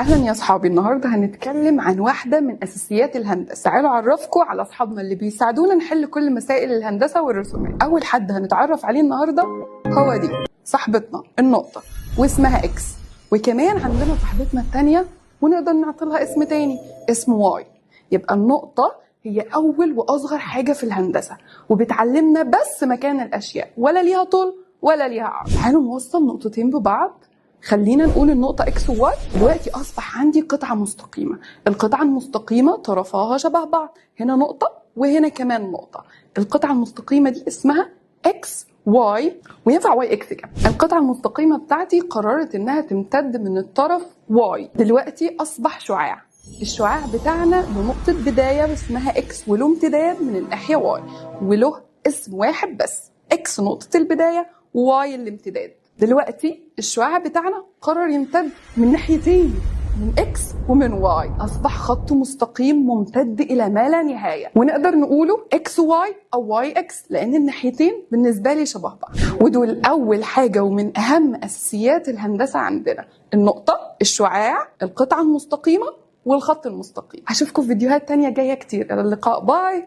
اهلا يا اصحابي، النهارده هنتكلم عن واحده من اساسيات الهندسه. تعالوا اعرفكم على اصحابنا اللي بيساعدونا نحل كل مسائل الهندسه والرسومات. اول حد هنتعرف عليه النهارده هو دي صاحبتنا النقطه واسمها اكس، وكمان عندنا صاحبتنا الثانيه ونقدر نعطيلها اسم تاني اسمه واي. يبقى النقطه هي اول واصغر حاجه في الهندسه وبتعلمنا بس مكان الاشياء، ولا ليها طول ولا ليها عرض. تعالوا نوصل نقطتين ببعض. خلينا نقول النقطة X و Y. دلوقتي أصبح عندي قطعة مستقيمة. القطعة المستقيمة طرفاها شبه بعض، هنا نقطة وهنا كمان نقطة. القطعة المستقيمة دي اسمها X Y، وينفع Y X كمان. القطعة المستقيمة بتاعتي قررت إنها تمتد من الطرف Y. دلوقتي أصبح شعاع. الشعاع بتاعنا له نقطة بداية اسمها X وله امتداد من الناحية Y، وله اسم واحد بس، X نقطة البداية و Y الامتداد. دلوقتي الشعاع بتاعنا قرر يمتد من ناحيتين، من اكس ومن واي. اصبح خط مستقيم ممتد الى ما لا نهايه، ونقدر نقوله اكس واي او واي اكس لان الناحيتين بالنسبه لي شبه بعض. ودول اول حاجه ومن اهم اساسيات الهندسه عندنا: النقطه، الشعاع، القطعه المستقيمه، والخط المستقيم. هشوفكم في فيديوهات تانية جايه كتير. الى اللقاء، باي.